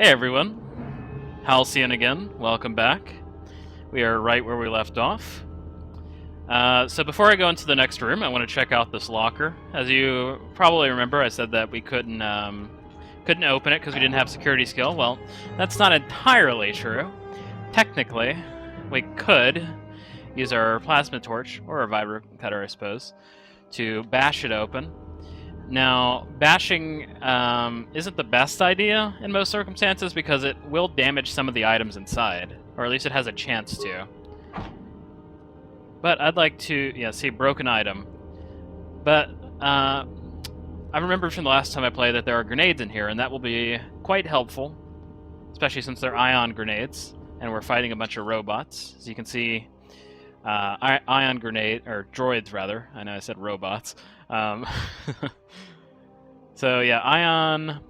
Hey everyone, Halcyon again, welcome back. We are right where we left off. So before I go into the next room, I want to check out this locker. As you probably remember, I said that we couldn't open it because we didn't have security skill. Well, that's not entirely true. Technically, we could use our plasma torch, or a vibro cutter, I suppose, to bash it open. Now, bashing isn't the best idea in most circumstances because it will damage some of the items inside, or at least it has a chance to. But I'd like to, see, broken item. But I remember from the last time I played that there are grenades in here, and that will be quite helpful, especially since they're ion grenades, and we're fighting a bunch of robots. As you can see, ion grenade, or droids rather. I know I said robots. So yeah, ion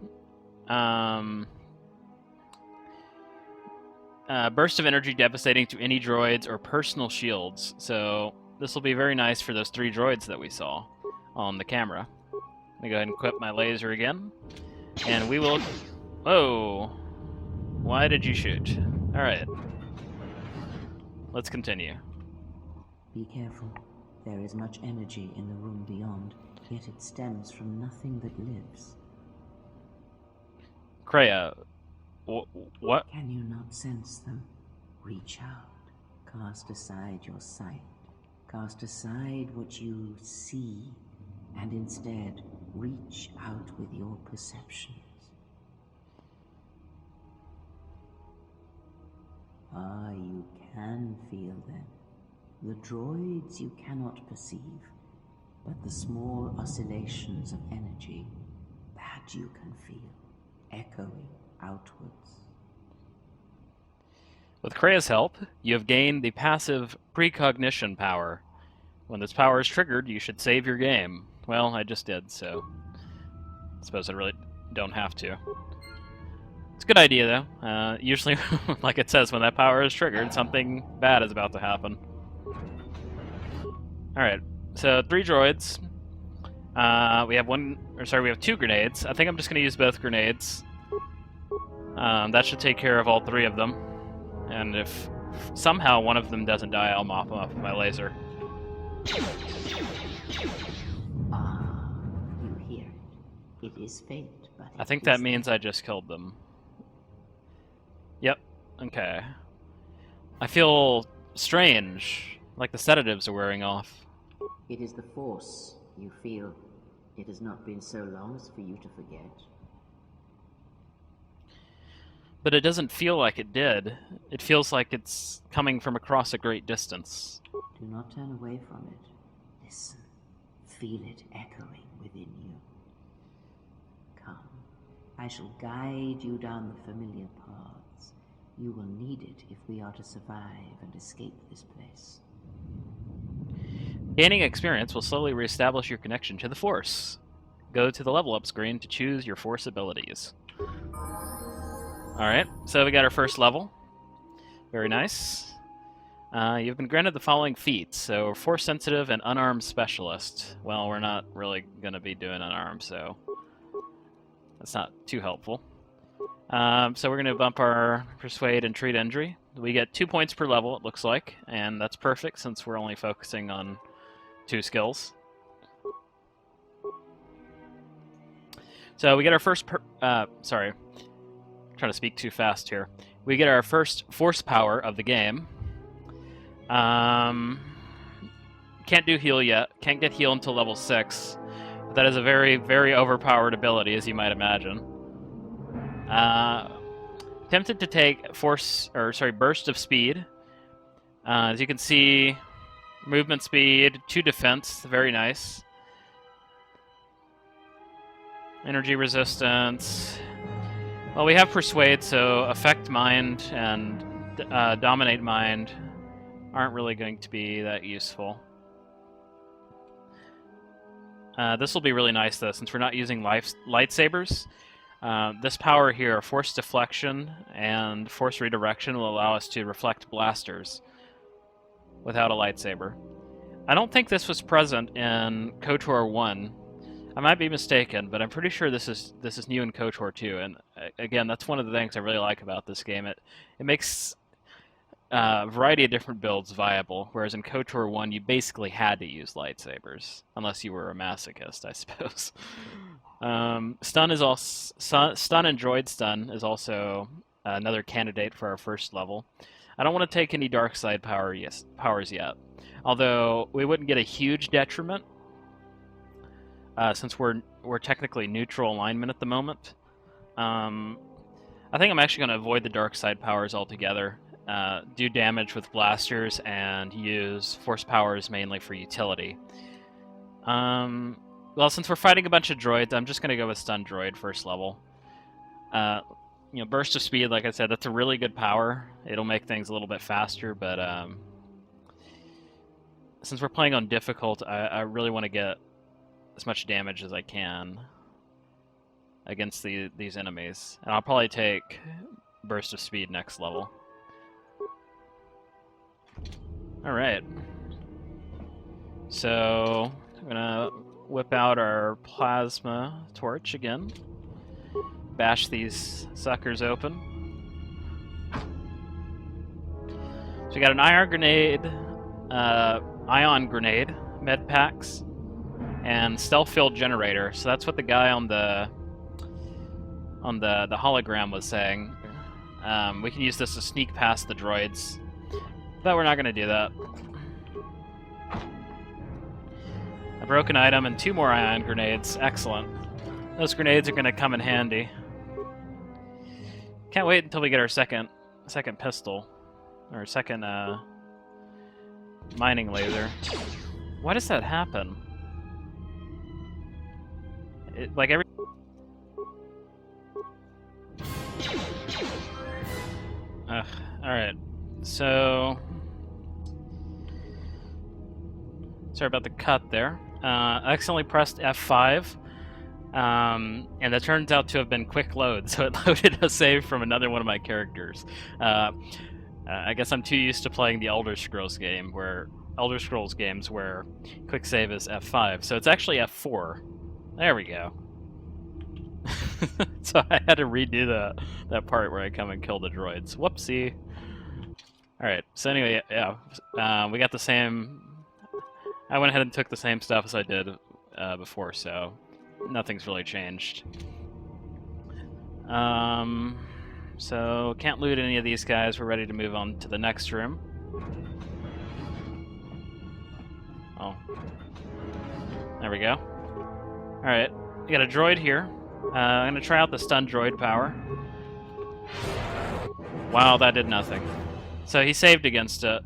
burst of energy devastating to any droids or personal shields. So this will be very nice for those 3 droids that we saw on the camera. Let me go ahead and equip my laser again, and we will. Whoa! Why did you shoot? All right, let's continue. Be careful. There is much energy in the room beyond, yet it stems from nothing that lives. Kreia, what? Can you not sense them? Reach out. Cast aside your sight. Cast aside what you see, and instead reach out with your perceptions. Ah, you can feel them. The droids you cannot perceive, but the small oscillations of energy, that you can feel, echoing outwards. With Kreia's help, you have gained the passive precognition power. When this power is triggered, you should save your game. Well, I just did, so I suppose I really don't have to. It's a good idea, though. Usually, like it says, when that power is triggered, something bad is about to happen. Alright, so 3 droids. We have 2 grenades. I think I'm just going to use both grenades. That should take care of all 3 of them. And if somehow one of them doesn't die, I'll mop them up with my laser. Ah, you hear it. It is fate, but I think that means I just killed them. Yep, okay. I feel strange, like the sedatives are wearing off. It is the Force, you feel. It has not been so long as for you to forget. But it doesn't feel like it did. It feels like it's coming from across a great distance. Do not turn away from it. Listen. Feel it echoing within you. Come. I shall guide you down the familiar paths. You will need it if we are to survive and escape this place. Gaining experience will slowly reestablish your connection to the Force. Go to the level up screen to choose your Force abilities. Alright, so we got our first level. Very nice. You've been granted the following feats. So, Force Sensitive and Unarmed Specialist. Well, we're not really going to be doing unarmed, so that's not too helpful. So we're going to bump our Persuade and Treat Injury. We get 2 points per level, it looks like, and that's perfect since we're only focusing on 2 skills. So we get our first sorry. Trying to speak too fast here. We get our first force power of the game. Can't do heal yet. Can't get heal until level 6. But that is a very, very overpowered ability, as you might imagine. Tempted to take burst of speed. As you can see, movement speed, 2 defense, very nice. Energy resistance. Well, we have Persuade, so Affect Mind and Dominate Mind aren't really going to be that useful. This will be really nice, though, since we're not using lightsabers. This power here, Force Deflection and Force Redirection, will allow us to reflect blasters without a lightsaber. I don't think this was present in KOTOR 1. I might be mistaken, but I'm pretty sure this is new in KOTOR too. And again, that's one of the things I really like about this game. It makes a variety of different builds viable, whereas in KOTOR 1 you basically had to use lightsabers, unless you were a masochist, I suppose. Stun is also stun and droid stun is also another candidate for our first level. I don't want to take any dark side powers yet, although we wouldn't get a huge detriment since we're technically neutral alignment at the moment. I think I'm actually going to avoid the dark side powers altogether. Do damage with blasters and use force powers mainly for utility. Well, since we're fighting a bunch of droids, I'm just going to go with stun droid first level. You know, burst of speed, like I said, that's a really good power. It'll make things a little bit faster, but since we're playing on difficult, I really want to get as much damage as I can against these enemies. And I'll probably take burst of speed next level. Alright. So, I'm gonna whip out our plasma torch again. Bash these suckers open. So we got an ion grenade, med packs, and stealth field generator. So that's what the guy on the hologram was saying. We can use this to sneak past the droids, but we're not going to do that. A broken item and 2 more ion grenades. Excellent. Those grenades are going to come in handy. Can't wait until we get our second pistol, or second mining laser. Why does that happen? Like every. Ugh. All right. So, sorry about the cut there. I accidentally pressed F5. And that turns out to have been quick load, so it loaded a save from another one of my characters. I guess I'm too used to playing the Elder Scrolls games where quick save is F5, so it's actually F4. There we go. So I had to redo that part where I come and kill the droids. Whoopsie. Alright, so anyway, yeah, we got the same. I went ahead and took the same stuff as I did before, so nothing's really changed. So can't loot any of these guys. We're ready to move on to the next room. Oh, there we go. All right, we got a droid here. I'm gonna try out the stun droid power. Wow, that did nothing. So he saved against it.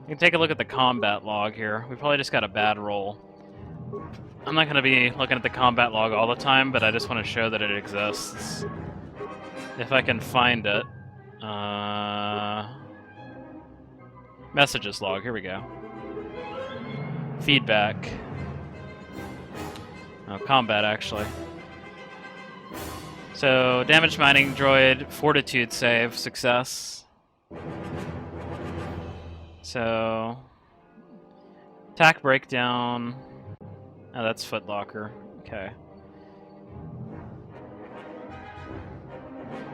You can take a look at the combat log here. We probably just got a bad roll. I'm not going to be looking at the combat log all the time, but I just want to show that it exists. If I can find it. Messages log, here we go. Feedback. Oh, combat, actually. So, damage mining droid, fortitude save, success. So, attack breakdown. Oh, that's footlocker. Okay.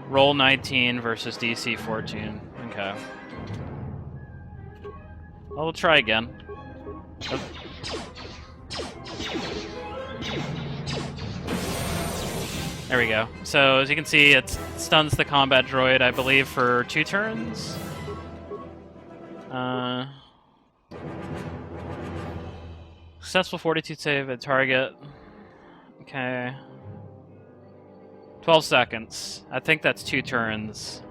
Roll 19 versus DC 14. Okay. Well, we'll try again. Oh. There we go. So, as you can see, it stuns the combat droid, I believe, for 2 turns. Successful fortitude save at target. Okay. 12 seconds. I think that's 2 turns.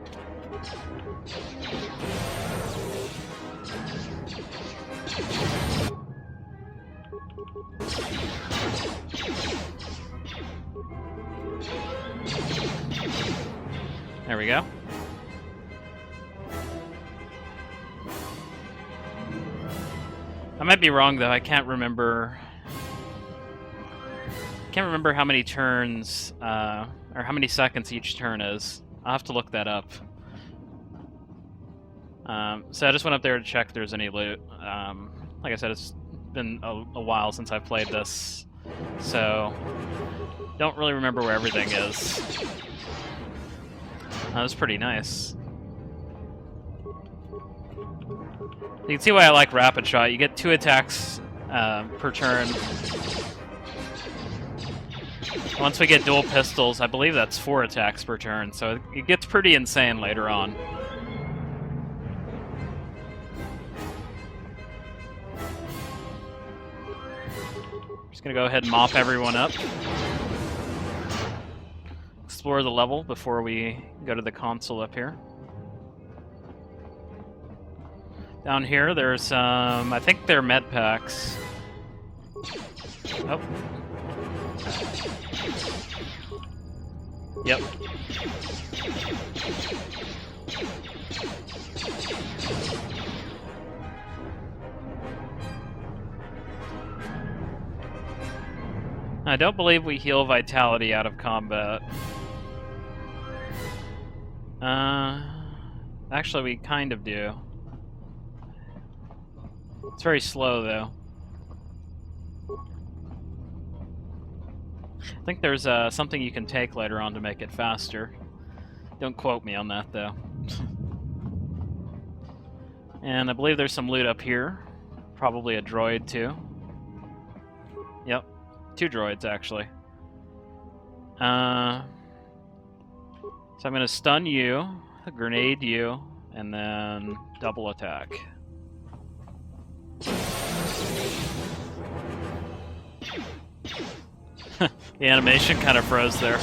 There we go. I might be wrong though. I can't remember how many turns or how many seconds each turn is. I'll have to look that up. So I just went up there to check if there's any loot. Like I said, it's been a while since I've played this, so don't really remember where everything is. That was pretty nice. You can see why I like Rapid Shot. You get 2 attacks per turn. Once we get dual pistols, I believe that's 4 attacks per turn, so it gets pretty insane later on. Just gonna go ahead and mop everyone up. Explore the level before we go to the console up here. Down here, there's I think they're med packs. Oh. Yep. I don't believe we heal vitality out of combat. Actually, we kind of do. It's very slow, though. I think there's something you can take later on to make it faster. Don't quote me on that, though. And I believe there's some loot up here. Probably a droid, too. Yep. 2 droids, actually. So I'm going to stun you, grenade you, and then double attack. The animation kind of froze there.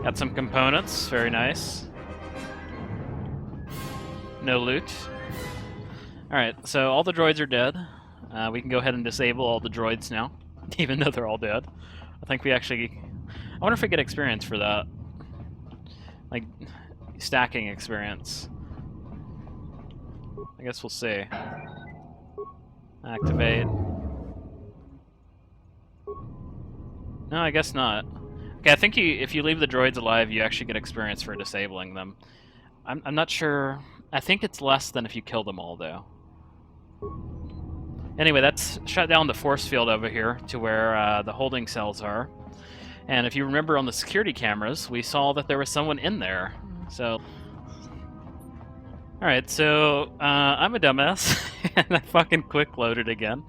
Got some components, very nice. No loot. Alright, so all the droids are dead. We can go ahead and disable all the droids now, even though they're all dead. I think we actually... I wonder if we get experience for that. Like, stacking experience. I guess we'll see. Activate. No, I guess not. Okay, I think if you leave the droids alive, you actually get experience for disabling them. I'm not sure. I think it's less than if you kill them all, though. Anyway, that's shut down the force field over here to where the holding cells are. And if you remember on the security cameras, we saw that there was someone in there. So... Alright, so I'm a dumbass, and I fucking quick loaded again.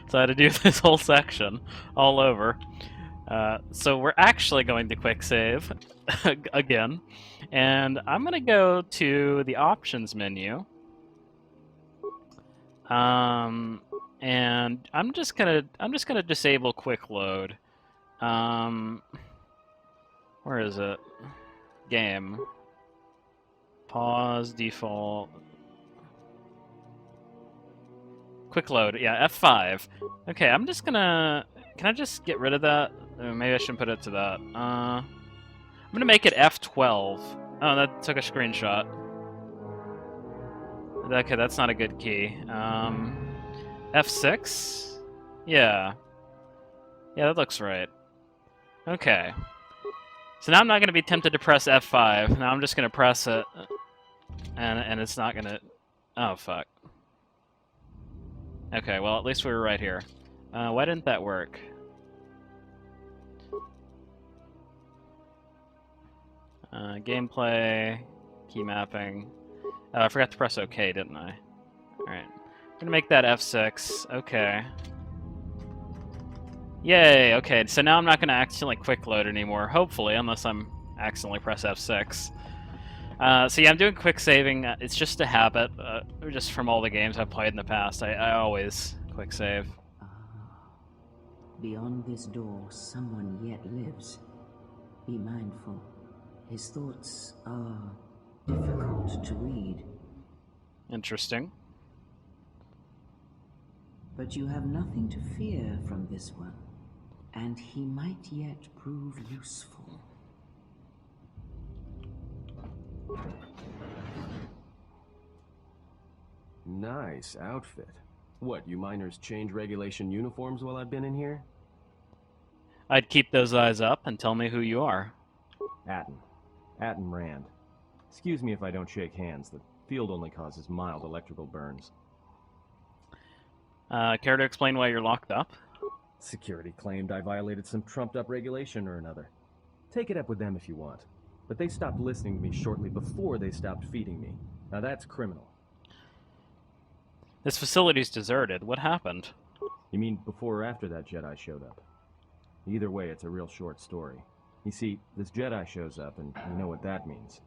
So I had to do this whole section all over. So we're actually going to quick save again. And I'm gonna go to the options menu. And I'm just gonna disable quick load. Where is it? Game. Pause, default. Quick load, yeah, F5. Okay, I'm just gonna... Can I just get rid of that? Maybe I shouldn't put it to that. I'm gonna make it F12. Oh, that took a screenshot. Okay, that's not a good key. F6? Yeah. Yeah, that looks right. Okay. So now I'm not gonna be tempted to press F5. Now I'm just gonna press it. And it's not gonna... Oh, fuck. Okay, well, at least we were right here. Why didn't that work? Gameplay, key mapping. Oh, I forgot to press OK, didn't I? Alright. I'm gonna make that F6. Okay. Yay, okay, so now I'm not gonna accidentally quick load anymore, hopefully, unless I'm accidentally press F6. So yeah, I'm doing quick saving. It's just a habit, just from all the games I've played in the past. I always quick save. Beyond this door, someone yet lives. Be mindful. His thoughts are difficult to read. Interesting. But you have nothing to fear from this one, and he might yet prove useful. Nice outfit. What, you miners change regulation uniforms while I've been in here? I'd keep those eyes up and tell me who you are. Atton Rand. Excuse me if I don't shake hands. The field only causes mild electrical burns. Care to explain why you're locked up? Security claimed I violated some trumped-up regulation or another. Take it up with them if you want. But they stopped listening to me shortly before they stopped feeding me. Now that's criminal. This facility's deserted. What happened? You mean before or after that Jedi showed up? Either way, it's a real short story. You see, this Jedi shows up, and you know what that means.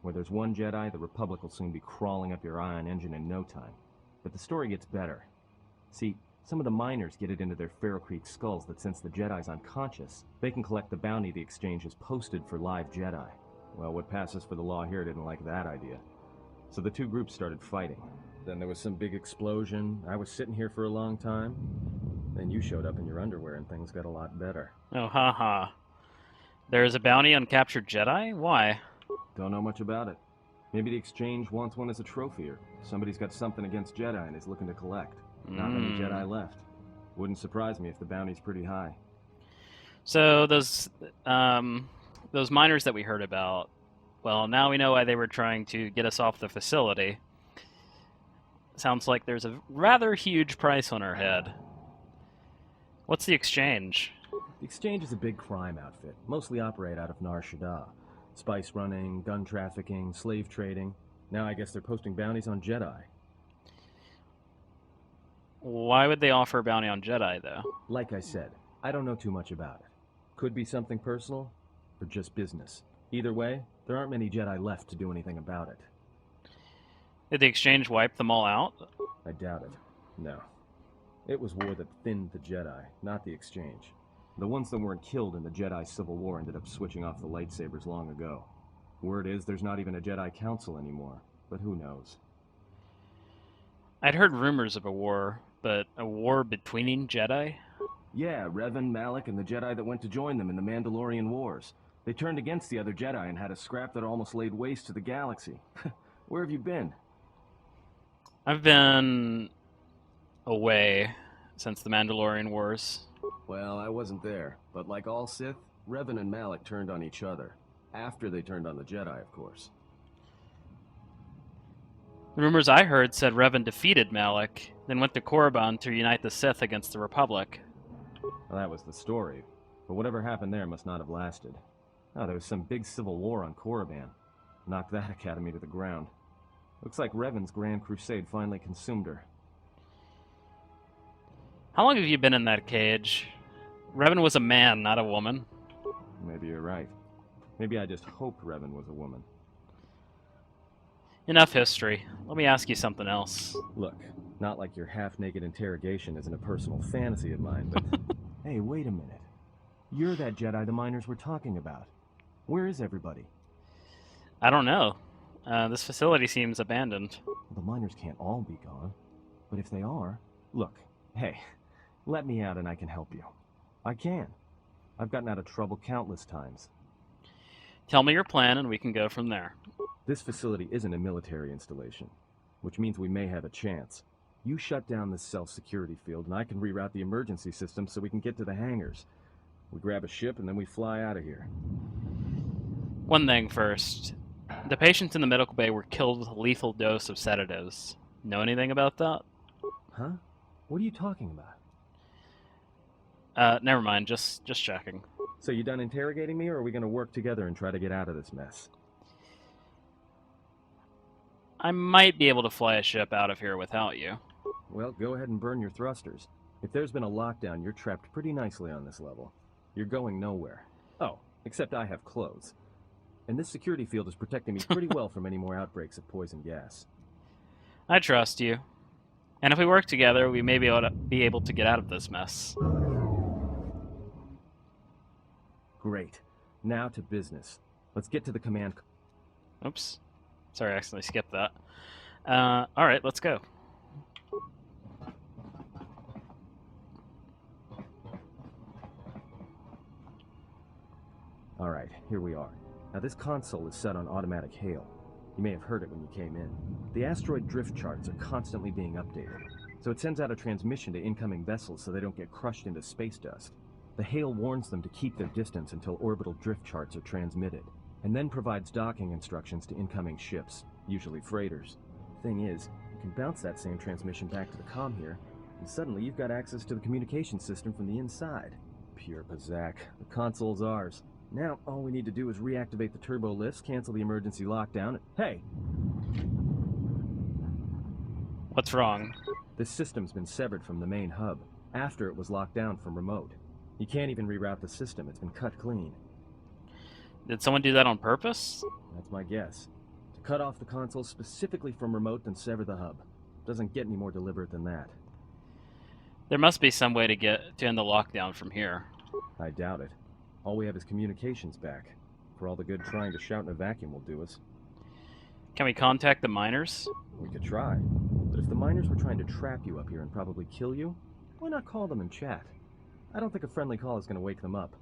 Where there's one Jedi, the Republic will soon be crawling up your ion engine in no time. But the story gets better. See, some of the miners get it into their Ferrocrete skulls that since the Jedi's unconscious, they can collect the bounty the exchange has posted for live Jedi. Well, what passes for the law here didn't like that idea. So the two groups started fighting. Then there was some big explosion. I was sitting here for a long time. Then you showed up in your underwear and things got a lot better. Oh, haha. There's a bounty on captured Jedi? Why? Don't know much about it. Maybe the exchange wants one as a trophy, or somebody's got something against Jedi and is looking to collect. Not many Jedi left. Wouldn't surprise me if the bounty's pretty high. So those miners that we heard about, well, now we know why they were trying to get us off the facility. Sounds like there's a rather huge price on our head. What's the exchange? The exchange is a big crime outfit, mostly operate out of Nar Shaddaa. Spice running, gun trafficking, slave trading. Now I guess they're posting bounties on Jedi. Why would they offer a bounty on Jedi, though? Like I said, I don't know too much about it. Could be something personal, or just business. Either way, there aren't many Jedi left to do anything about it. Did the exchange wipe them all out? I doubt it. No. It was war that thinned the Jedi, not the exchange. The ones that weren't killed in the Jedi Civil War ended up switching off the lightsabers long ago. Word is there's not even a Jedi Council anymore, but who knows? I'd heard rumors of a war, but a war between Jedi? Yeah, Revan, Malak, and the Jedi that went to join them in the Mandalorian Wars. They turned against the other Jedi and had a scrap that almost laid waste to the galaxy. Where have you been? I've been away since the Mandalorian Wars. Well, I wasn't there, but like all Sith, Revan and Malak turned on each other. After they turned on the Jedi, of course. The rumors I heard said Revan defeated Malak, then went to Korriban to unite the Sith against the Republic. Well, that was the story, but whatever happened there must not have lasted. Oh, there was some big civil war on Korriban. Knocked that academy to the ground. Looks like Revan's Grand Crusade finally consumed her. How long have you been in that cage? Revan was a man, not a woman. Maybe you're right. Maybe I just hoped Revan was a woman. Enough history. Let me ask you something else. Look, not like your half-naked interrogation isn't a personal fantasy of mine, but... Hey, wait a minute. You're that Jedi the miners were talking about. Where is everybody? I don't know. This facility seems abandoned. The miners can't all be gone. But if they are... Look, hey, let me out and I can help you. I can. I've gotten out of trouble countless times. Tell me your plan and we can go from there. This facility isn't a military installation, which means we may have a chance. You shut down this self-security field and I can reroute the emergency system so we can get to the hangars. We grab a ship and then we fly out of here. One thing first. The patients in the medical bay were killed with a lethal dose of sedatives. Know anything about that? Huh? What are you talking about? Never mind. Just checking. So you done interrogating me, or are we going to work together and try to get out of this mess? I might be able to fly a ship out of here without you. Well, go ahead and burn your thrusters. If there's been a lockdown, you're trapped pretty nicely on this level. You're going nowhere. Oh, except I have clothes. And this security field is protecting me pretty well from any more outbreaks of poison gas. I trust you. And if we work together, we may be able to get out of this mess. Great. Now to business. Let's get to the command... Oops. Sorry, I accidentally skipped that. Alright, let's go. Alright, here we are. Now this console is set on automatic hail. You may have heard it when you came in. The asteroid drift charts are constantly being updated, so it sends out a transmission to incoming vessels so they don't get crushed into space dust. The hail warns them to keep their distance until orbital drift charts are transmitted. and then provides docking instructions to incoming ships, usually freighters. Thing is, you can bounce that same transmission back to the comm here, and suddenly you've got access to the communication system from the inside. Pure Bazak. The console's ours. Now, all we need to do is reactivate the turbo lifts, cancel the emergency lockdown, and hey! What's wrong? This system's been severed from the main hub, after it was locked down from remote. You can't even reroute the system, it's been cut clean. Did someone do that on purpose? That's my guess. To cut off the console specifically from remote, then sever the hub. Doesn't get any more deliberate than that. There must be some way to end the lockdown from here. I doubt it. All we have is communications back. For all the good trying to shout in a vacuum will do us. Can we contact the miners? We could try. But if the miners were trying to trap you up here and probably kill you, why not call them and chat? I don't think a friendly call is going to wake them up.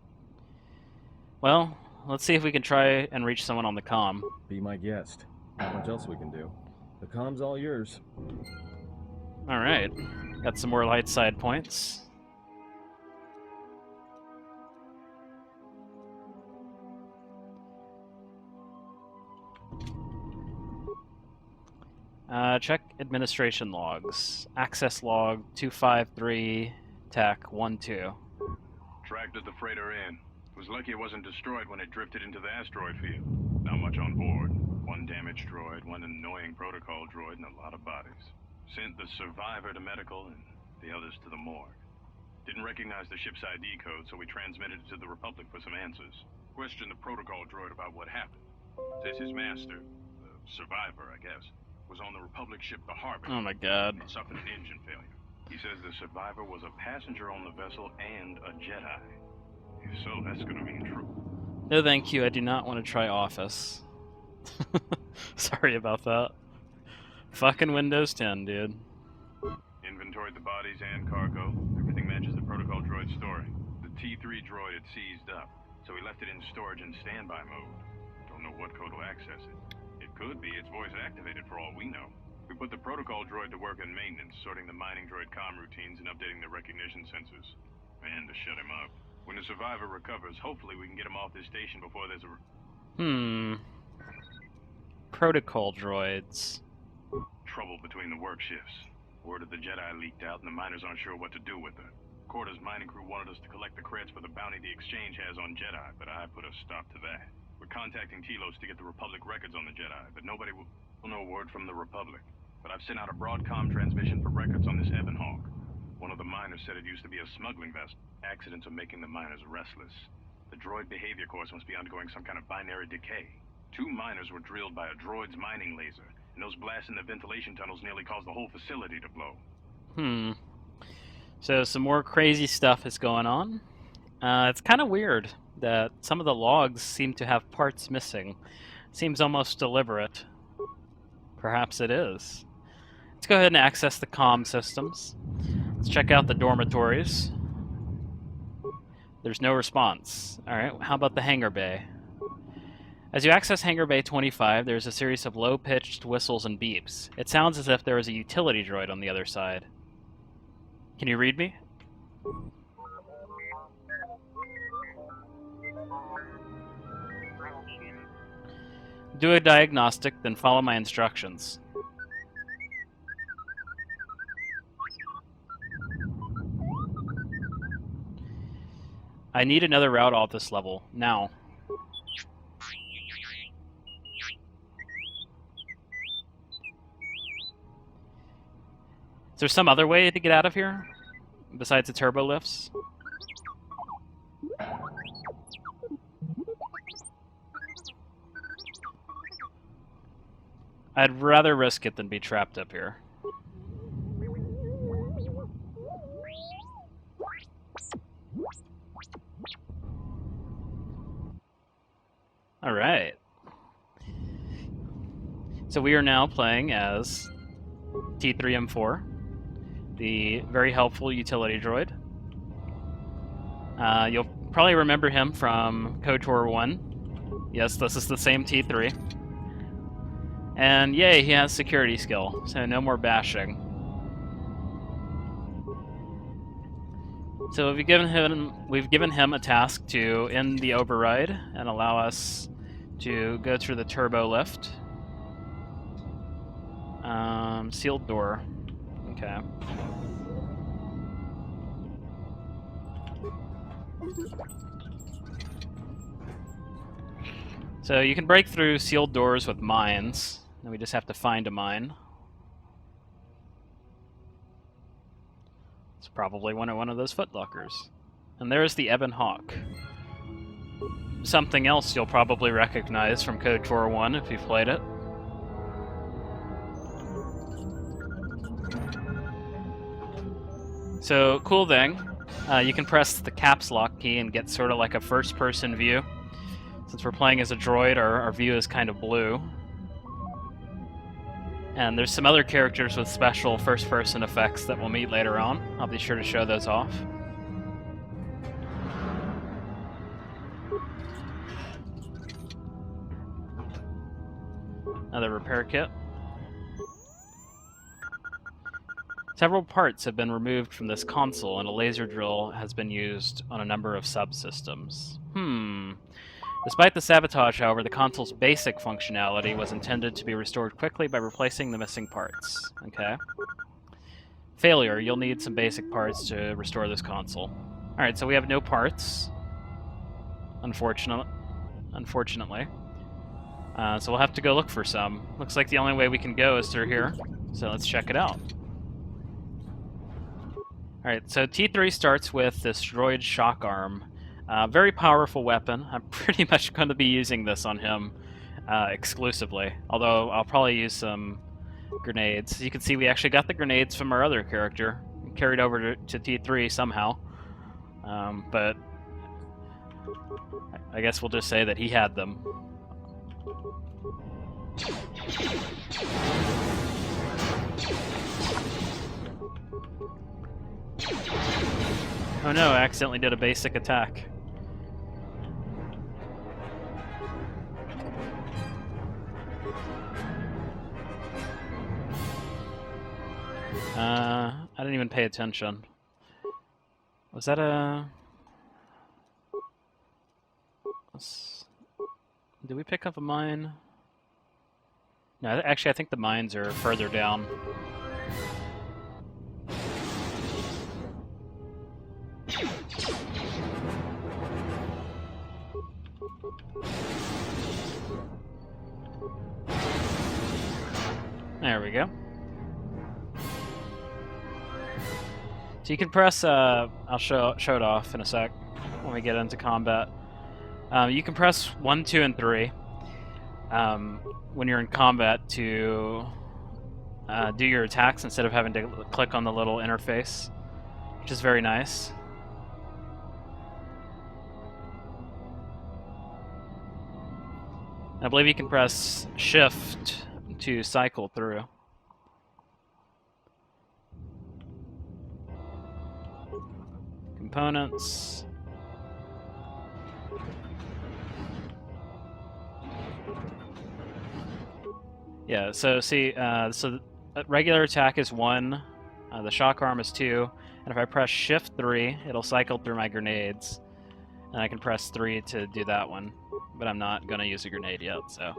Well, let's see if we can try and reach someone on the comm. Be my guest. Not much else we can do. The comm's all yours. Alright. Got some more light side points. Check administration logs. Access log 253 TAC 12. Tracked the freighter in. Was lucky it wasn't destroyed when it drifted into the asteroid field. Not much on board. One damaged droid, one annoying protocol droid, and a lot of bodies. Sent the survivor to medical and the others to the morgue. Didn't recognize the ship's ID code, so we transmitted it to the Republic for some answers. Questioned the protocol droid about what happened. Says his master, the survivor, I guess, was on the Republic ship the Harbor. Oh my god. And suffered an engine failure. He says the survivor was a passenger on the vessel and a Jedi. If so, that's gonna mean true. No thank you, I do not want to try Office. Sorry about that. Fucking Windows 10, dude. Inventoried the bodies and cargo. Everything matches the protocol droid story. The T3 droid had seized up, so we left it in storage and standby mode. Don't know what code will access it. It could be it's voice activated for all we know. We put the protocol droid to work in maintenance, sorting the mining droid comm routines and updating the recognition sensors. And to shut him up. When the survivor recovers, hopefully we can get him off this station before there's a... Protocol droids. Trouble between the work shifts. Word of the Jedi leaked out and the miners aren't sure what to do with her. Quarter's mining crew wanted us to collect the creds for the bounty the Exchange has on Jedi, but I put a stop to that. We're contacting Telos to get the Republic records on the Jedi, but nobody will know word from the Republic. But I've sent out a broadcom transmission for records on this Ebon Hawk. One of the miners said it used to be a smuggling vessel. Accidents are making the miners restless. The droid behavior course must be undergoing some kind of binary decay. 2 miners were drilled by a droid's mining laser, and those blasts in the ventilation tunnels nearly caused the whole facility to blow. So some more crazy stuff is going on. It's kind of weird that some of the logs seem to have parts missing. Seems almost deliberate. Perhaps it is. Let's go ahead and access the comm systems. Let's check out the dormitories. There's no response. Alright, how about the hangar bay? As you access Hangar Bay 25, there's a series of low-pitched whistles and beeps. It sounds as if there is a utility droid on the other side. Can you read me? Do a diagnostic, then follow my instructions. I need another route off this level, now. Is there some other way to get out of here? Besides the turbo lifts? I'd rather risk it than be trapped up here. Alright. So we are now playing as T3M4. The very helpful utility droid. You'll probably remember him from KOTOR 1. Yes, this is the same T3. And yay, he has security skill, so no more bashing. So we've given him a task to end the override and allow us to go through the turbo lift. Sealed door. Okay. So you can break through sealed doors with mines, and we just have to find a mine. It's probably one of those footlockers. And there's the Ebon Hawk. Something else you'll probably recognize from KOTOR 1 if you've played it. So, cool thing, you can press the caps lock key and get sort of like a first-person view. Since we're playing as a droid, our view is kind of blue. And there's some other characters with special first-person effects that we'll meet later on. I'll be sure to show those off. Another repair kit. Several parts have been removed from this console, and a laser drill has been used on a number of subsystems. Despite the sabotage, however, the console's basic functionality was intended to be restored quickly by replacing the missing parts. Okay. Failure, you'll need some basic parts to restore this console. Alright, so we have no parts. Unfortunately. So we'll have to go look for some. Looks like the only way we can go is through here. So let's check it out. Alright, so T3 starts with this droid shock arm. Very powerful weapon. I'm pretty much going to be using this on him exclusively. Although I'll probably use some grenades. You can see we actually got the grenades from our other character. Carried over to T3 somehow. But I guess we'll just say that he had them. Oh no, I accidentally did a basic attack. I didn't even pay attention. Was that a... Did we pick up a mine? No, actually I think the mines are further down. There we go. So you can press, I'll show it off in a sec when we get into combat. You can press 1, 2, and 3 when you're in combat to do your attacks instead of having to click on the little interface, which is very nice. I believe you can press Shift to cycle through. Components. Yeah, so see, so the regular attack is 1, the shock arm is 2, and if I press Shift 3, it'll cycle through my grenades, and I can press 3 to do that one, but I'm not going to use a grenade yet, so.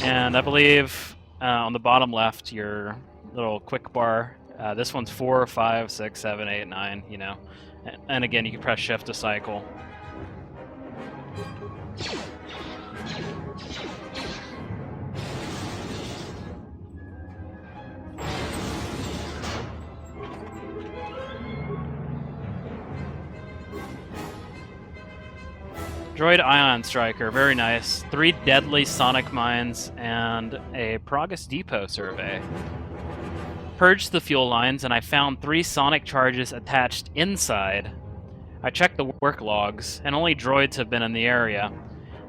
And I believe on the bottom left, your little quick bar, this one's 4, 5, 6, 7, 8, 9, you know, and again, you can press Shift to cycle. Droid Ion Striker, very nice. 3 deadly sonic mines and a Peragus depot survey. Purged the fuel lines and I found 3 sonic charges attached inside. I checked the work logs and only droids have been in the area.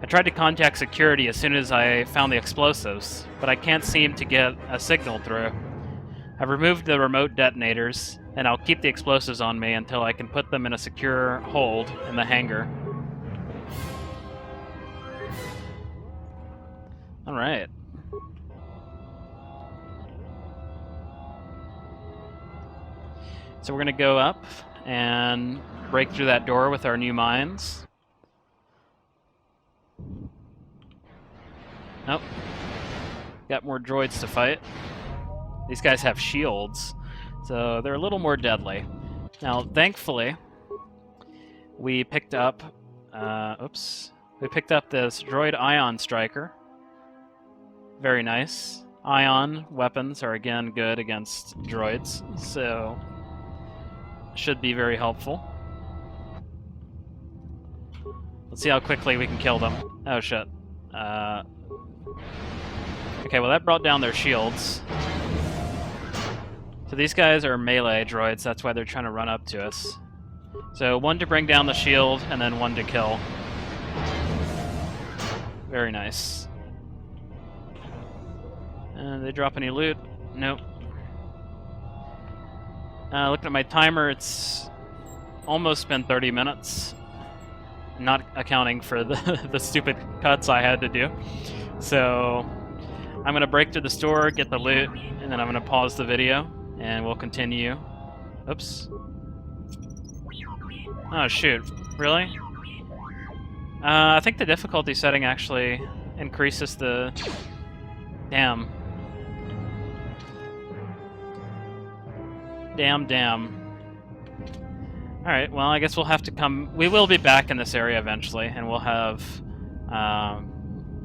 I tried to contact security as soon as I found the explosives, but I can't seem to get a signal through. I've removed the remote detonators and I'll keep the explosives on me until I can put them in a secure hold in the hangar. Alright. So we're going to go up and break through that door with our new mines. Nope. Got more droids to fight. These guys have shields, so they're a little more deadly. Now, thankfully, we picked up... We picked up this droid ion striker. Very nice. Ion weapons are, again, good against droids, so... should be very helpful. Let's see how quickly we can kill them. Oh, shit. Okay, well that brought down their shields. So these guys are melee droids, that's why they're trying to run up to us. So one to bring down the shield, and then one to kill. Very nice. They drop any loot? Nope. Looking at my timer, it's almost been 30 minutes. Not accounting for the stupid cuts I had to do. So I'm going to break to the store, get the loot, and then I'm going to pause the video, and we'll continue. Oops. Oh, shoot. Really? I think the difficulty setting actually increases the... Damn. Damn. Alright, well, I guess we'll have to come... We will be back in this area eventually, and we'll have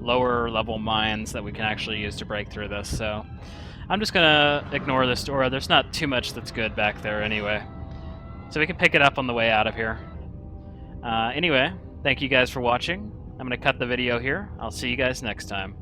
lower level mines that we can actually use to break through this, so... I'm just gonna ignore this door. There's not too much that's good back there anyway. So we can pick it up on the way out of here. Anyway, thank you guys for watching. I'm gonna cut the video here. I'll see you guys next time.